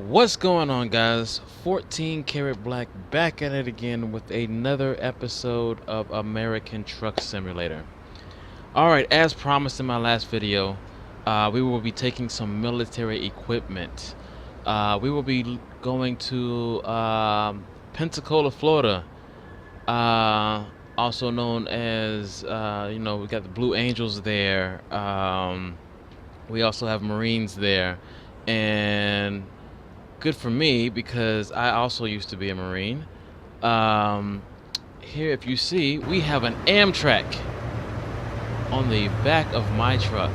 What's going on, guys? 14 Karat Black back at it again with another episode of American Truck Simulator. Alright, as promised in my last video, we will be taking some military equipment. We will be going to Pensacola, Florida, also known as, we got the Blue Angels there. We also have Marines there, and good for me because I also used to be a Marine. Here, if you see, we have an amtrak on the back of my truck,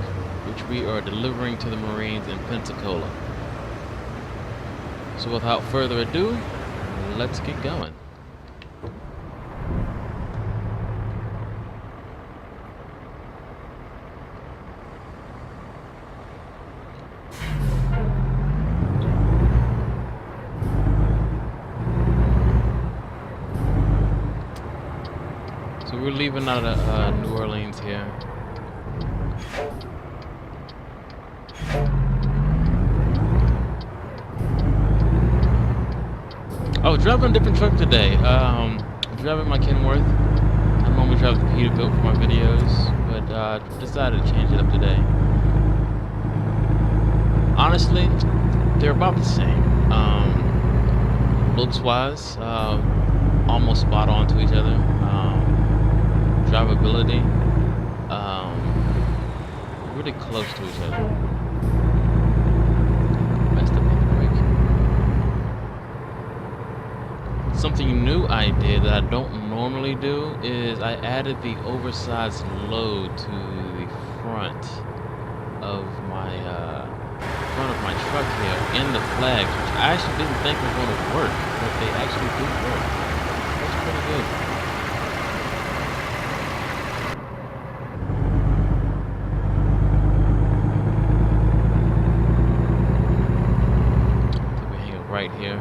which we are delivering to the Marines in Pensacola. So without further ado, let's get going. So we're leaving out of New Orleans here. Oh, driving a different truck today. I'm driving my Kenworth. I normally drive the Peterbilt for my videos, but decided to change it up today. Honestly, they're about the same. Looks-wise, almost spot on to each other. Drivability, really close to each other. Messed up on the brake. Something new I did that I don't normally do is I added the oversized load to the front of my truck here in the flags, which I actually didn't think were going to work, but they actually do work. That's pretty good. Right here.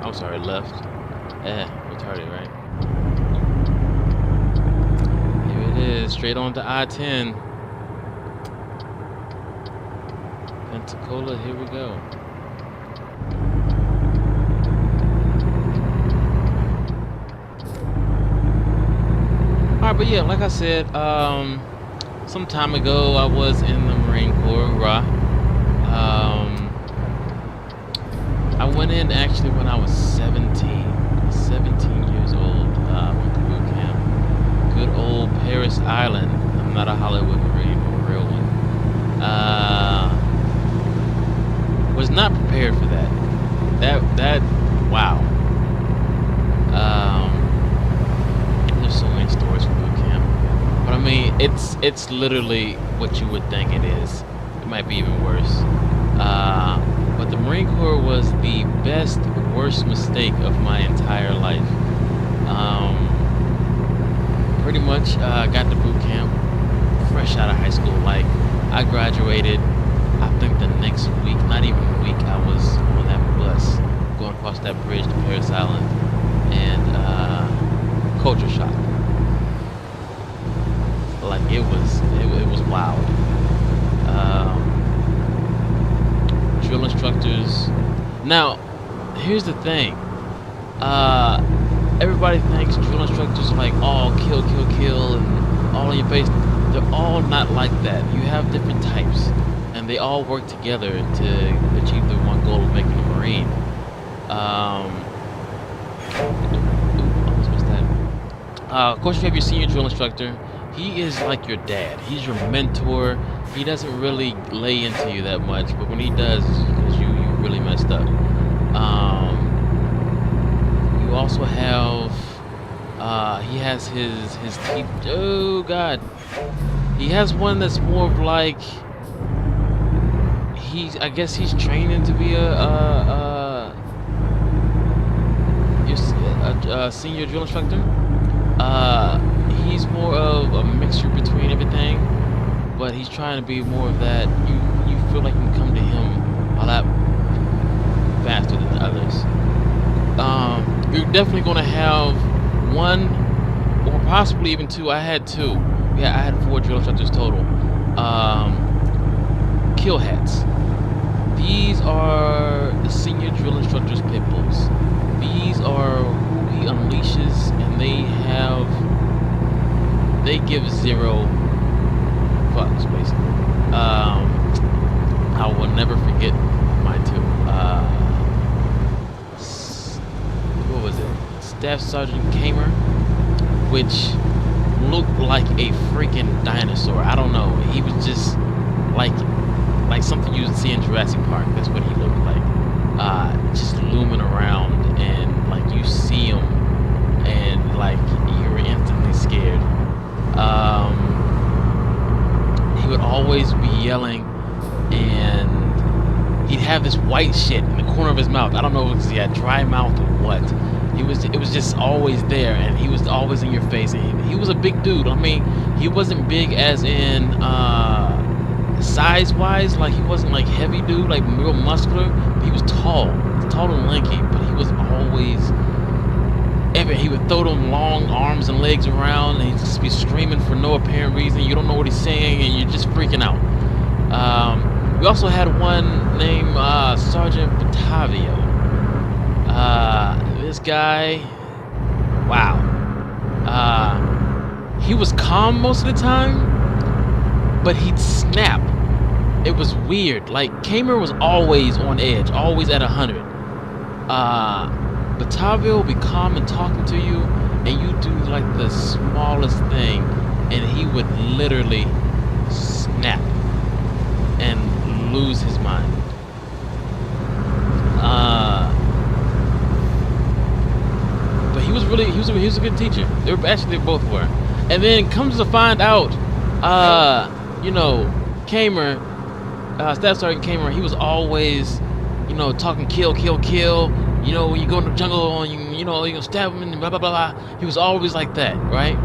I'm sorry, left. Retarded, right? Here it is, straight on to I-10. Pensacola, here we go. Alright, but yeah, like I said, some time ago, I was in the Marine Corps, I went in actually when I was 17 years old. Went to boot camp. Good old Paris Island. I'm not a Hollywood Marine, I'm a real one. Was not prepared for that. Wow. There's so many stories from boot camp. But I mean, it's literally what you would think it is. It might be even worse. But the Marine Corps was the best, worst mistake of my entire life. Pretty much got to boot camp fresh out of high school. Like, I graduated, I think the next week, not even a week, I was on that bus going across that bridge to Paris Island, and culture shock. Like, it was wild. Drill instructors. Now, here's the thing. Everybody thinks drill instructors are like, all kill, and all in your face. They're all not like that. You have different types, and they all work together to achieve the one goal of making a Marine. Almost missed that. Of course, you have your senior drill instructor. He is like your dad. He's your mentor. He doesn't really lay into you that much, but when he does, it's because you really messed up. You also have, he has his teeth. Oh God, he has one that's more of like, I guess he's training to be a senior drill instructor. He's more of a mixture between everything, but he's trying to be more of that. You feel like you can come to him a lot faster than the others. You're definitely going to have one, or possibly even two. I had two. Yeah, I had 4 drill instructors total. kill hats. These are the senior drill instructor's pit bulls. These are who he unleashes, and they give zero fucks, basically. I will never forget mine too. What was it? Staff Sergeant Kamer, which looked like a freaking dinosaur. I don't know. He was just like something you would see in Jurassic Park. That's what he looked like. Just looming around, and like you see him, and like you're instantly scared. He would always be yelling, and he'd have this white shit in the corner of his mouth. I don't know if he had dry mouth or what. It was just always there, and he was always in your face. And he was a big dude. I mean, he wasn't big as in size wise, like he wasn't like heavy dude, like real muscular, but he was tall and lanky. But he was always he would throw them long arms and legs around, and he'd just be screaming for no apparent reason. You don't know what he's saying, and you're just freaking out. We also had one named Sergeant Batavio. This guy, wow. He was calm most of the time, but he'd snap. It was weird. Like, Kamer was always on edge, always at 100. Batavio would be calm and talking to you, and you do like the smallest thing, and he would literally snap and lose his mind. But he was a good teacher. They both were. And then comes to find out, Kamer, Staff Sergeant Kamer, he was always, talking kill. When you go in the jungle and you gonna stab him and blah blah blah. He was always like that, right?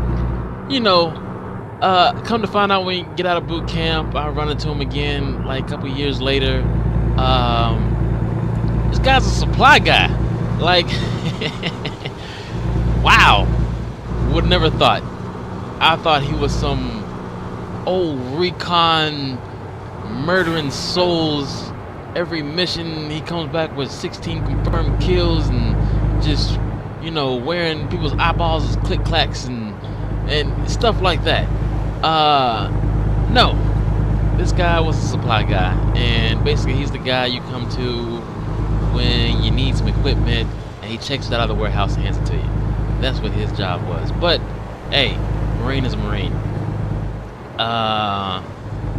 Come to find out when you get out of boot camp, I run into him again like a couple years later. This guy's a supply guy. Like, wow. Would never thought. I thought he was some old recon murdering souls. Every mission he comes back with 16 confirmed kills and just, wearing people's eyeballs as click clacks and stuff like that. No. This guy was a supply guy, and basically he's the guy you come to when you need some equipment, and he checks it out of the warehouse and hands it to you. That's what his job was. But hey, Marine is a Marine.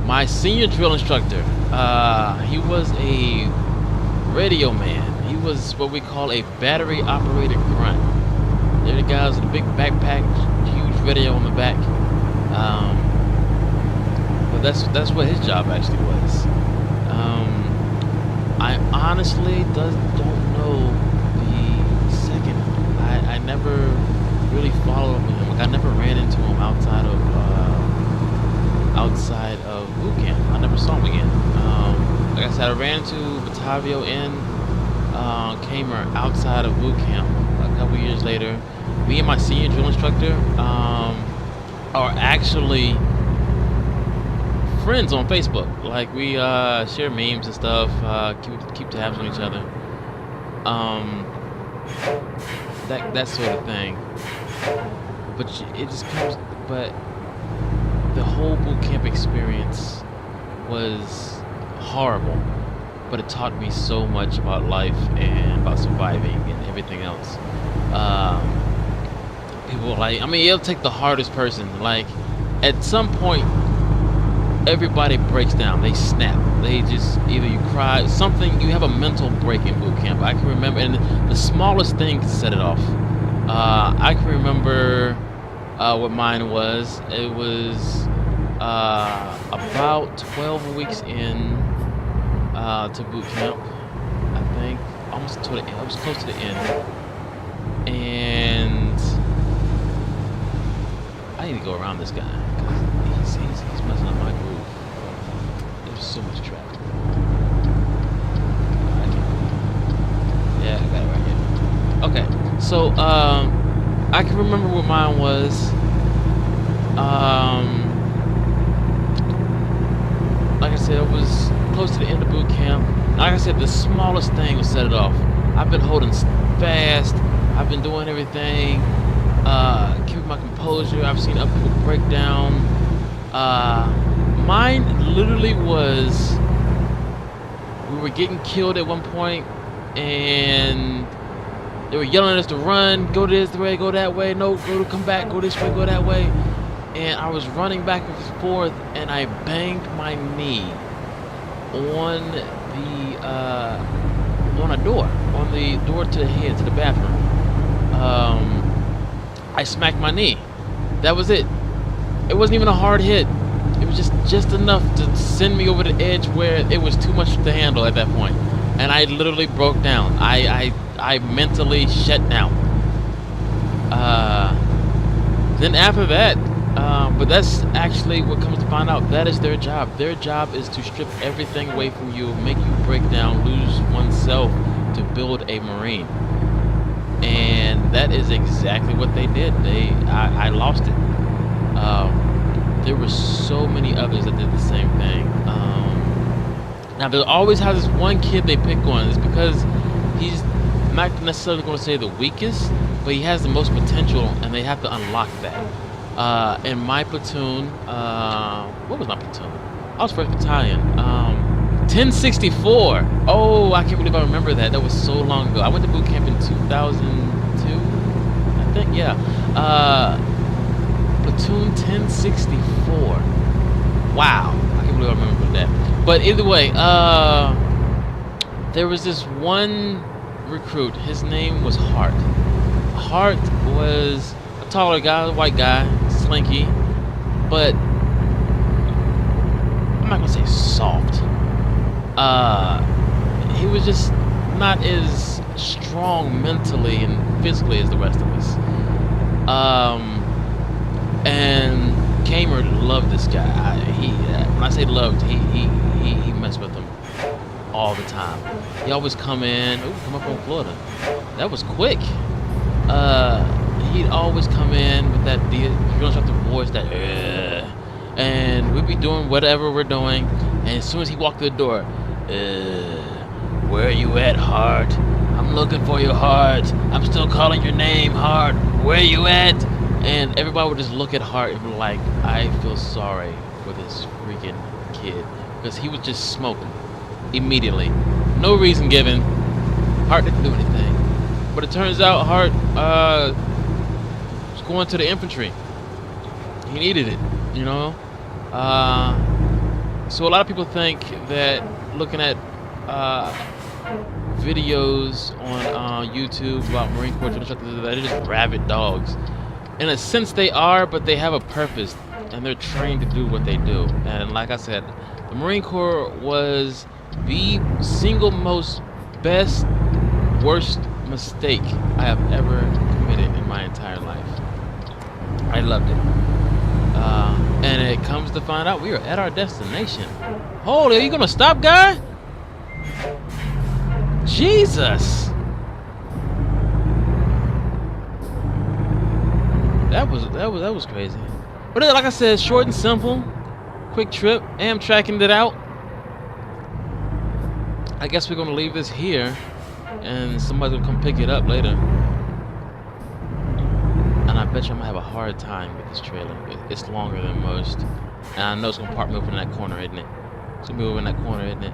My senior drill instructor, he was a radio man. He was what we call a battery operated grunt. They're the guys with a big backpack, huge radio on the back. But that's what his job actually was. I honestly don't know the second. I never really followed up with him. Like, I never ran into him outside of boot camp. I never saw him again. Like I said, I ran into Batavio and Kamer outside of boot camp a couple years later. Me and my senior drill instructor are actually friends on Facebook. Like, we share memes and stuff, keep tabs on each other, that sort of thing. But it just comes. But the whole boot camp experience was horrible, but it taught me so much about life and about surviving and everything else. People it'll take the hardest person. Like, at some point, everybody breaks down. They snap. They just, either you cry, something, you have a mental break in boot camp. I can remember, and the smallest thing can set it off. I can remember what mine was. It was about 12 weeks in to boot camp, I think. Almost to the end. I was close to the end. And I need to go around this guy, because he's messing up my groove. There's so much traffic. Yeah, I got it right here. Okay, so I can remember what mine was. Like I said, it was close to the end of boot camp. Like I said, the smallest thing will set it off. I've been holding fast. I've been doing everything, keeping my composure. I've seen other people break down. Mine literally was, we were getting killed at one point, and they were yelling at us to run, go this way, go that way, no, come back, go this way, go that way. And I was running back and forth, and I banged my knee on the door to the head, to the bathroom. I smacked my knee. That was it. It wasn't even a hard hit. It was just enough to send me over the edge where it was too much to handle at that point. And I literally broke down. I mentally shut down. Then after that, but that's actually what comes to find out. That is their job. Their job is to strip everything away from you, make you break down, lose oneself to build a Marine. And that is exactly what they did. I lost it. There were so many others that did the same thing. Now there always has this one kid they pick on. It's because he's not necessarily going to say the weakest, but he has the most potential, and they have to unlock that. In my platoon, what was my platoon? I was 1st Battalion. 1064. Oh, I can't believe I remember that. That was so long ago. I went to boot camp in 2002, I think. Yeah. Platoon 1064. Wow. I can't believe I remember that. But either way, there was this one recruit. His name was Hart. Hart was a taller guy, a white guy, slinky, but I'm not gonna say soft. He was just not as strong mentally and physically as the rest of us. And Kamer loved this guy. When I say loved, he messed with him all the time. He always come in. Ooh, come up from Florida. That was quick. He'd always come in with that drill instructor voice, that and we'd be doing whatever we're doing, and as soon as he walked through the door, where are you at, Hart? I'm looking for you, Hart. I'm still calling your name, Hart. Where are you at? And everybody would just look at Hart and be like, I feel sorry for this freaking kid, because he was just smoking immediately, no reason given. Hart didn't do anything, but it turns out Hart was going to the infantry. He needed it, you know. So a lot of people think that looking at videos on YouTube about Marine Corps instructors, that they're just rabid dogs. In a sense they are, but they have a purpose, and they're trained to do what they do. And like I said, the Marine Corps was the single most worst mistake I have ever committed in my entire life. I loved it. And it comes to find out we are at our destination. Holy, are you gonna stop, guy? Jesus. That was crazy. But like I said, short and simple, quick trip. Amtrakking it out. I guess we're gonna leave this here, and somebody's gonna come pick it up later. And I bet you I'm gonna have a hard time with this trailer. It's longer than most, and I know it's gonna park me over in that corner, isn't it? It's gonna be over in that corner, isn't it?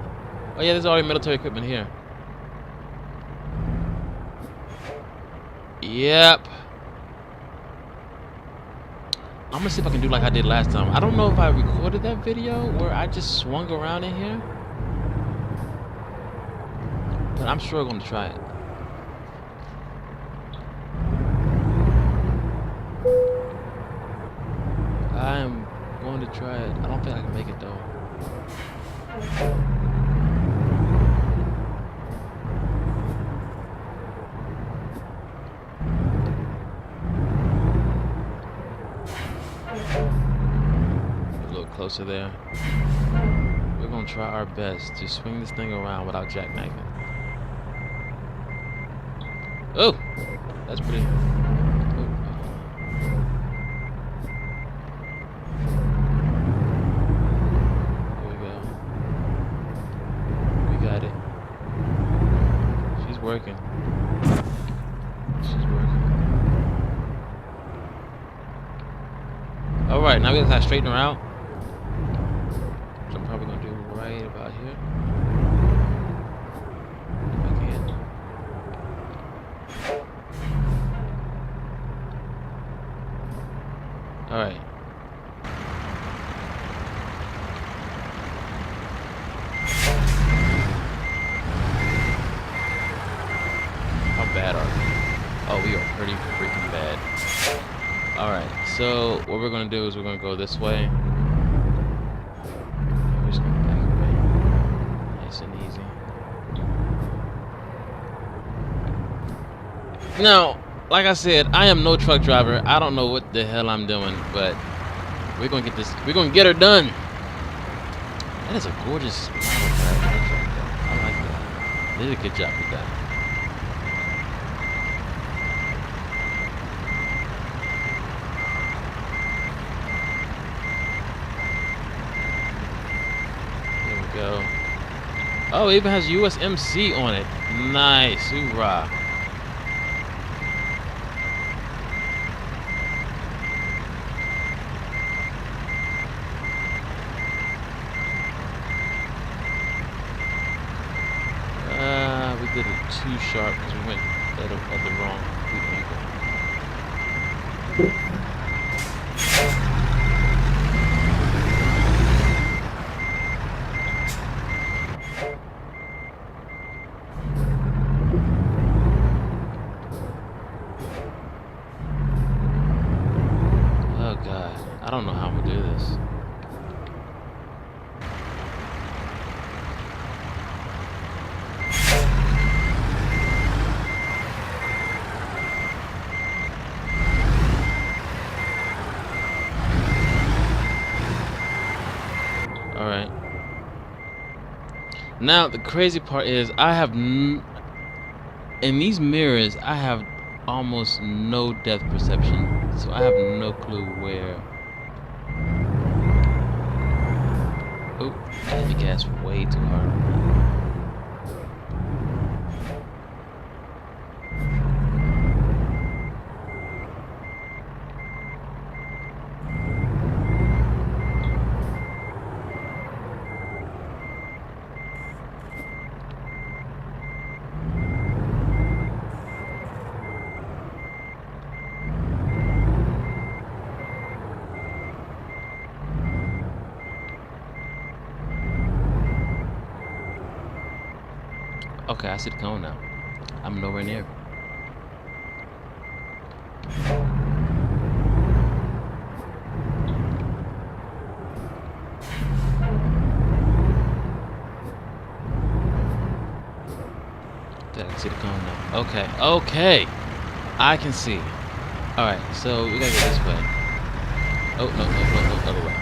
Oh yeah, there's already military equipment here. Yep. I'm gonna see if I can do like I did last time. I don't know if I recorded that video where I just swung around in here, but I'm sure I'm gonna try it. I am going to try it. I don't think I can make it though. A little closer there. We're gonna try our best to swing this thing around without jackknifing. Oh, that's pretty. Alright, now we gotta straighten her out. Which I'm probably gonna do right about here. If I can. Alright. How bad are we? Oh, we are pretty freaking bad. Alright, so what we're gonna do is we're gonna go this way. We're just gonna back away. Nice and easy. Now, like I said, I am no truck driver. I don't know what the hell I'm doing, but we're gonna get this. We're gonna get her done. That is a gorgeous model car. I like that. They did a good job with that. There we go. Oh, it even has USMC on it. Nice, hoorah. We did it too sharp because we went at the wrong angle. Oh God, I don't know how I'm gonna do this. Alright. Now, the crazy part is I have... in these mirrors, I have almost no depth perception. So I have no clue where... Oh, I hit the gas way too hard. Okay, I see the cone now. I'm nowhere near. I can see the cone now. Okay, okay. I can see. Alright, so we gotta go this way. Oh, no, other way.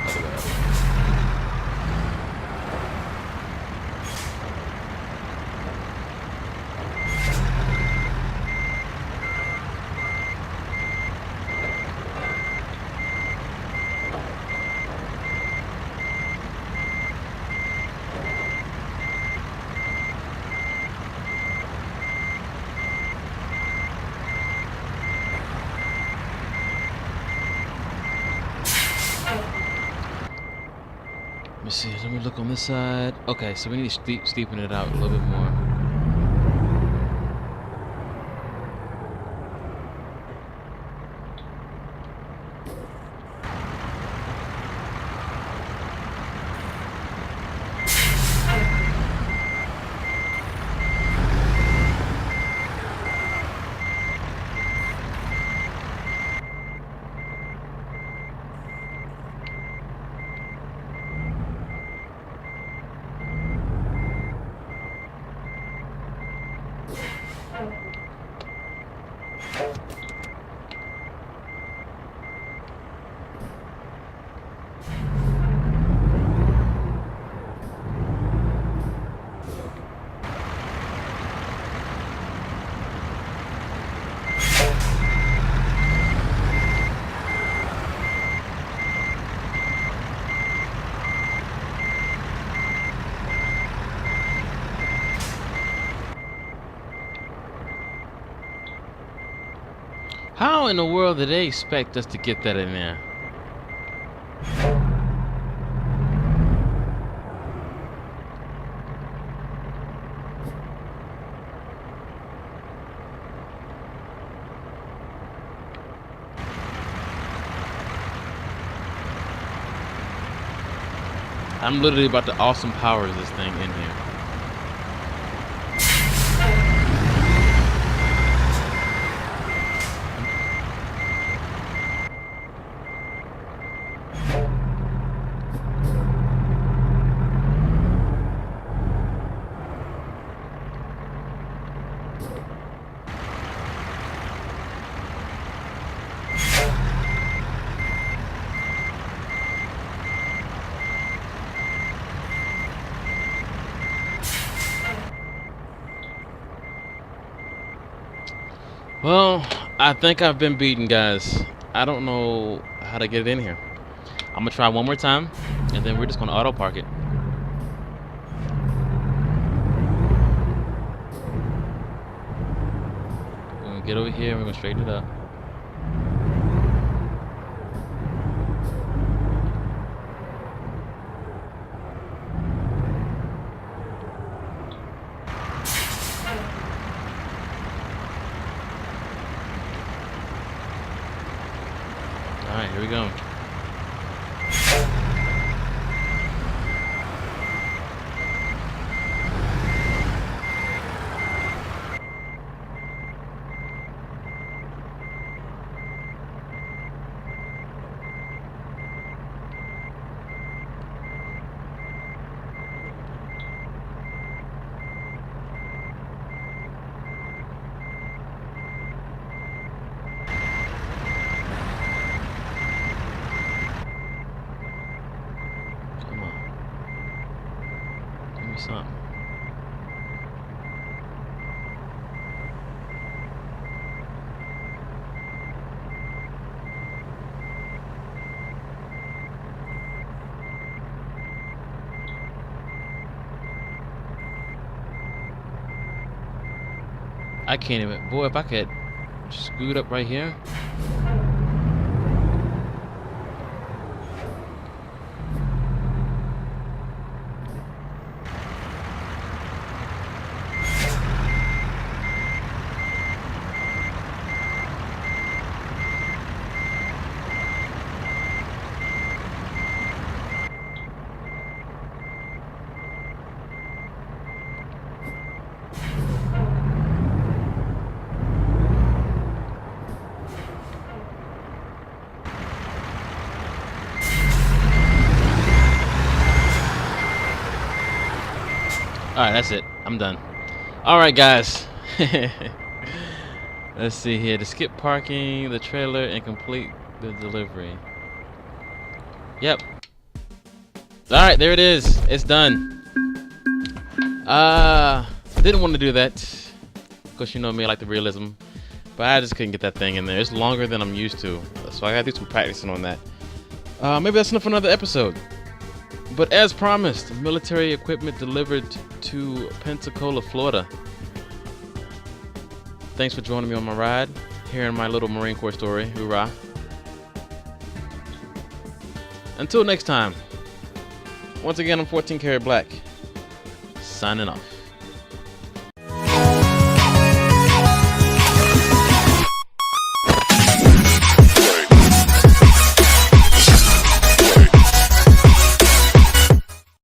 Let me see, let me look on this side. Okay, so we need to steepen it out a little bit more. How in the world did they expect us to get that in there? I'm literally about to awesome power this thing in here. Well, I think I've been beaten, guys. I don't know how to get it in here. I'm gonna try one more time, and then we're just gonna auto park it. We're gonna get over here and we're gonna straighten it up. Alright, here we go. Come on. Give me something. I can't even. Boy, if I could scoot up right here. Alright, that's it. I'm done. Alright, guys. Let's see here. To skip parking, the trailer, and complete the delivery. Yep. Alright, there it is. It's done. Didn't want to do that. Of course, you know me, I like the realism. But I just couldn't get that thing in there. It's longer than I'm used to. So I gotta do some practicing on that. Maybe that's enough for another episode. But as promised, military equipment delivered to Pensacola, Florida. Thanks for joining me on my ride, hearing my little Marine Corps story. Hoorah. Until next time, once again, I'm 14 Karat Black, signing off.